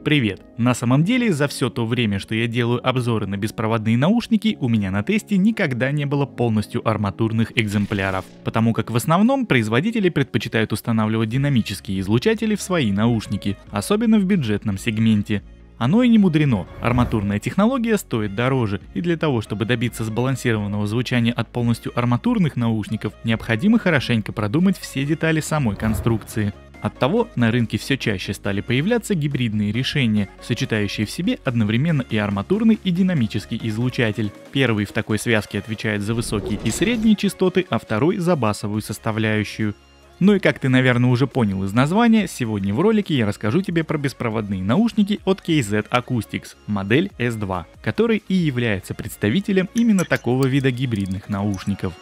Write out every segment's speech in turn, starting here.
Привет! На самом деле, за все то время, что я делаю обзоры на беспроводные наушники, у меня на тесте никогда не было полностью арматурных экземпляров, потому как в основном производители предпочитают устанавливать динамические излучатели в свои наушники, особенно в бюджетном сегменте. Оно и не мудрено, арматурная технология стоит дороже, и для того, чтобы добиться сбалансированного звучания от полностью арматурных наушников, необходимо хорошенько продумать все детали самой конструкции. Оттого на рынке все чаще стали появляться гибридные решения, сочетающие в себе одновременно и арматурный, и динамический излучатель. Первый в такой связке отвечает за высокие и средние частоты, а второй за басовую составляющую. Ну и как ты, наверное, уже понял из названия, сегодня в ролике я расскажу тебе про беспроводные наушники от KZ Acoustics, модель S2, который и является представителем именно такого вида гибридных наушников.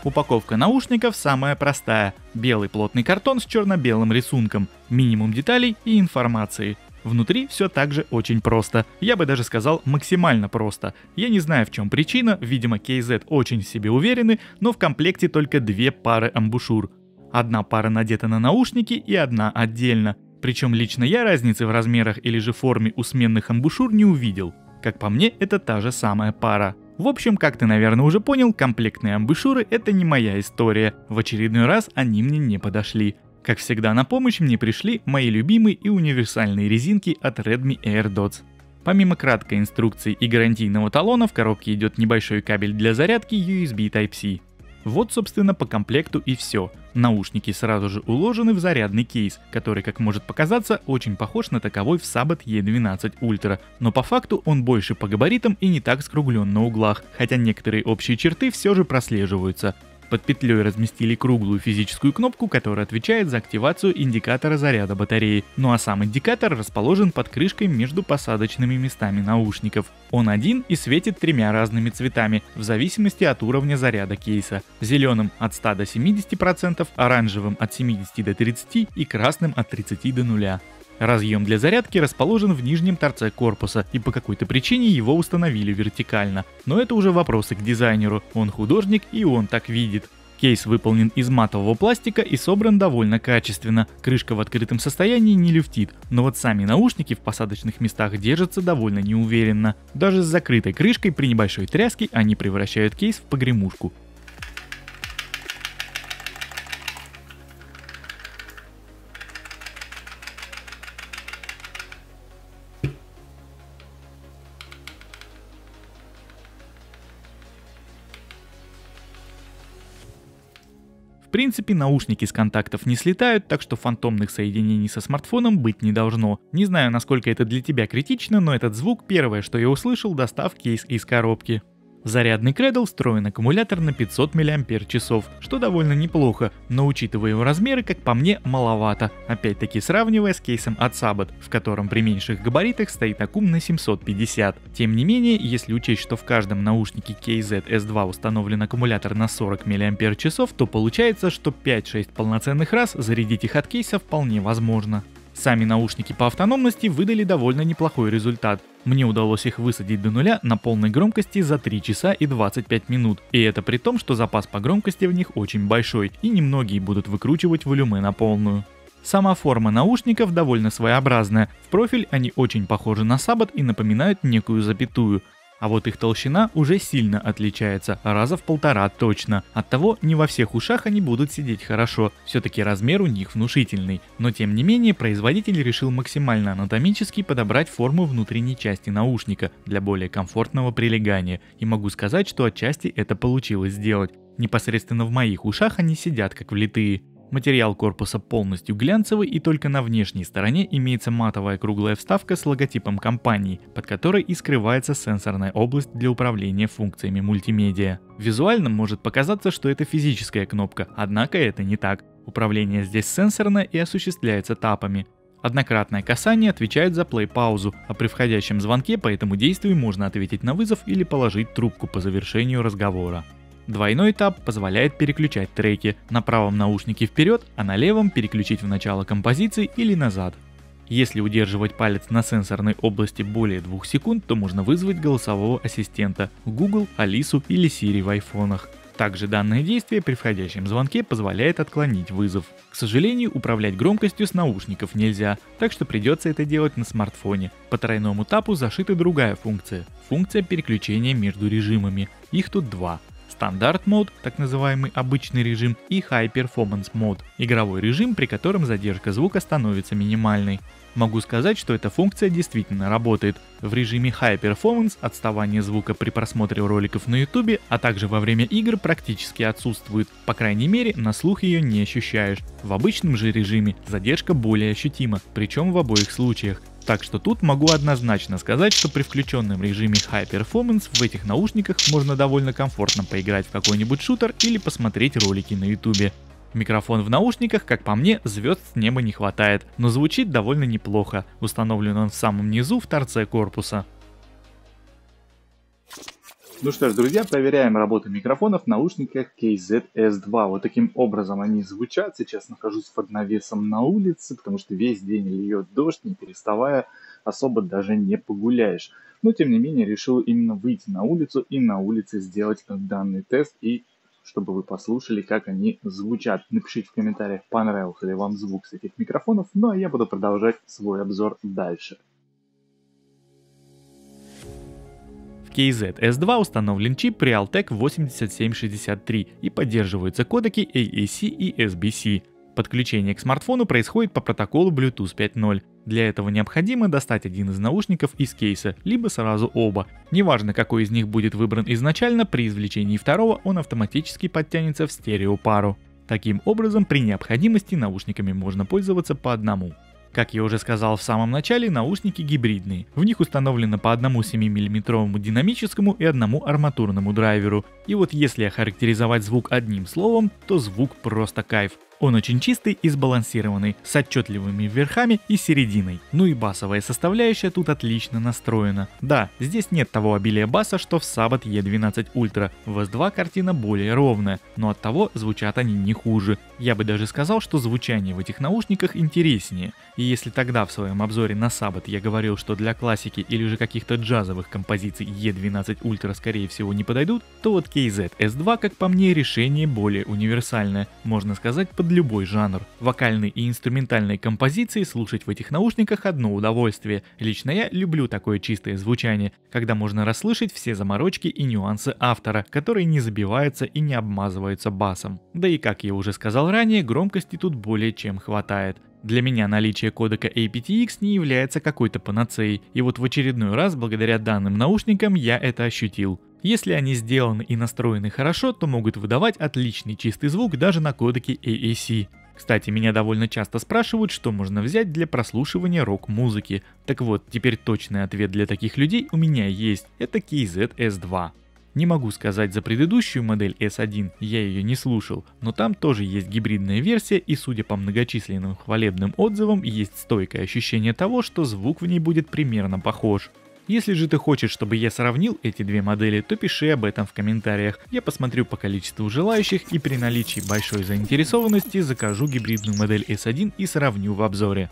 Упаковка наушников самая простая. Белый плотный картон с черно-белым рисунком, минимум деталей и информации. Внутри все также очень просто. Я бы даже сказал максимально просто. Я не знаю, в чем причина, видимо KZ очень в себе уверены, но в комплекте только две пары амбушюр. Одна пара надета на наушники и одна отдельно. Причем лично я разницы в размерах или же форме у сменных амбушюр не увидел. Как по мне, это та же самая пара. В общем, как ты, наверное, уже понял, комплектные амбушюры — это не моя история. В очередной раз они мне не подошли. Как всегда, на помощь мне пришли мои любимые и универсальные резинки от Redmi AirDots. Помимо краткой инструкции и гарантийного талона, в коробке идет небольшой кабель для зарядки USB Type-C. Вот, собственно, по комплекту и все. Наушники сразу же уложены в зарядный кейс, который, как может показаться, очень похож на таковой в Sabat E12 Ultra, но по факту он больше по габаритам и не так скруглен на углах, хотя некоторые общие черты все же прослеживаются. Под петлей разместили круглую физическую кнопку, которая отвечает за активацию индикатора заряда батареи. Ну а сам индикатор расположен под крышкой между посадочными местами наушников. Он один и светит тремя разными цветами, в зависимости от уровня заряда кейса. Зеленым от 100 до 70%, оранжевым от 70 до 30% и красным от 30 до 0%. Разъем для зарядки расположен в нижнем торце корпуса, и по какой-то причине его установили вертикально. Но это уже вопросы к дизайнеру, он художник и он так видит. Кейс выполнен из матового пластика и собран довольно качественно. Крышка в открытом состоянии не люфтит, но вот сами наушники в посадочных местах держатся довольно неуверенно. Даже с закрытой крышкой при небольшой тряске они превращают кейс в погремушку. В принципе, наушники с контактов не слетают, так что фантомных соединений со смартфоном быть не должно. Не знаю, насколько это для тебя критично, но этот звук первое, что я услышал, достав кейс из коробки. В зарядный кредл встроен аккумулятор на 500 мАч, что довольно неплохо, но учитывая его размеры, как по мне, маловато. Опять-таки сравнивая с кейсом от Sabat, в котором при меньших габаритах стоит аккум на 750. Тем не менее, если учесть, что в каждом наушнике KZ S2 установлен аккумулятор на 40 мАч, то получается, что 5-6 полноценных раз зарядить их от кейса вполне возможно. Сами наушники по автономности выдали довольно неплохой результат. Мне удалось их высадить до нуля на полной громкости за 3 часа и 25 минут. И это при том, что запас по громкости в них очень большой, и немногие будут выкручивать волюме на полную. Сама форма наушников довольно своеобразная. В профиль они очень похожи на Sabat и напоминают некую запятую. А вот их толщина уже сильно отличается, раза в 1,5 точно. Оттого не во всех ушах они будут сидеть хорошо, все-таки размер у них внушительный. Но тем не менее, производитель решил максимально анатомически подобрать форму внутренней части наушника для более комфортного прилегания. И могу сказать, что отчасти это получилось сделать. Непосредственно в моих ушах они сидят как влитые. Материал корпуса полностью глянцевый, и только на внешней стороне имеется матовая круглая вставка с логотипом компании, под которой и скрывается сенсорная область для управления функциями мультимедиа. Визуально может показаться, что это физическая кнопка, однако это не так. Управление здесь сенсорное и осуществляется тапами. Однократное касание отвечает за плей-паузу, а при входящем звонке по этому действию можно ответить на вызов или положить трубку по завершению разговора. Двойной тап позволяет переключать треки, на правом наушнике вперед, а на левом переключить в начало композиции или назад. Если удерживать палец на сенсорной области более 2 секунд, то можно вызвать голосового ассистента Google, Алису или Siri в айфонах. Также данное действие при входящем звонке позволяет отклонить вызов. К сожалению, управлять громкостью с наушников нельзя, так что придется это делать на смартфоне. По тройному тапу зашита другая функция – функция переключения между режимами. Их тут два. Стандарт мод, так называемый обычный режим, и High Performance мод, игровой режим, при котором задержка звука становится минимальной. Могу сказать, что эта функция действительно работает. В режиме High Performance отставание звука при просмотре роликов на YouTube, а также во время игр практически отсутствует. По крайней мере, на слух ее не ощущаешь. В обычном же режиме задержка более ощутима, причем в обоих случаях. Так что тут могу однозначно сказать, что при включенном режиме High Performance в этих наушниках можно довольно комфортно поиграть в какой-нибудь шутер или посмотреть ролики на YouTube. Микрофон в наушниках, как по мне, звезд с неба не хватает, но звучит довольно неплохо. Установлен он в самом низу в торце корпуса. Ну что ж, друзья, проверяем работу микрофонов в наушниках KZ-S2. Вот таким образом они звучат. Сейчас нахожусь под навесом на улице, потому что весь день льет дождь, не переставая, особо даже не погуляешь. Но тем не менее решил именно выйти на улицу и на улице сделать данный тест, и чтобы вы послушали, как они звучат. Напишите в комментариях, понравился ли вам звук с этих микрофонов, ну а я буду продолжать свой обзор дальше. В KZ-S2 установлен чип Realtek 8763 и поддерживаются кодеки AAC и SBC. Подключение к смартфону происходит по протоколу Bluetooth 5.0. Для этого необходимо достать один из наушников из кейса, либо сразу оба. Неважно, какой из них будет выбран изначально, при извлечении второго он автоматически подтянется в стереопару. Таким образом, при необходимости наушниками можно пользоваться по одному. Как я уже сказал в самом начале, наушники гибридные. В них установлено по одному 7-мм динамическому и одному арматурному драйверу. И вот если охарактеризовать звук одним словом, то звук просто кайф. Он очень чистый и сбалансированный, с отчетливыми верхами и серединой. Ну и басовая составляющая тут отлично настроена. Да, здесь нет того обилия баса, что в Sabbath E12 Ultra. В S2 картина более ровная, но оттого звучат они не хуже. Я бы даже сказал, что звучание в этих наушниках интереснее. И если тогда в своем обзоре на Sabbath я говорил, что для классики или же каких-то джазовых композиций E12 Ultra скорее всего не подойдут, то вот KZ-S2, как по мне, решение более универсальное. Можно сказать, под любой жанр. Вокальные и инструментальные композиции слушать в этих наушниках одно удовольствие. Лично я люблю такое чистое звучание, когда можно расслышать все заморочки и нюансы автора, которые не забиваются и не обмазываются басом. Да и как я уже сказал ранее, громкости тут более чем хватает. Для меня наличие кодека aptX не является какой-то панацеей, и вот в очередной раз благодаря данным наушникам я это ощутил. Если они сделаны и настроены хорошо, то могут выдавать отличный чистый звук даже на кодеке AAC. Кстати, меня довольно часто спрашивают, что можно взять для прослушивания рок-музыки. Так вот, теперь точный ответ для таких людей у меня есть. Это KZ-S2. Не могу сказать за предыдущую модель S1, я ее не слушал, но там тоже есть гибридная версия, и судя по многочисленным хвалебным отзывам, есть стойкое ощущение того, что звук в ней будет примерно похож. Если же ты хочешь, чтобы я сравнил эти две модели, то пиши об этом в комментариях. Я посмотрю по количеству желающих и при наличии большой заинтересованности закажу гибридную модель S1 и сравню в обзоре.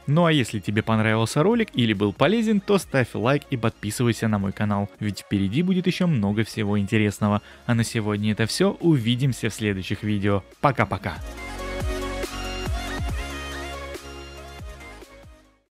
Ну а если тебе понравился ролик или был полезен, то ставь лайк и подписывайся на мой канал, ведь впереди будет еще много всего интересного. А на сегодня это все, увидимся в следующих видео. Пока-пока.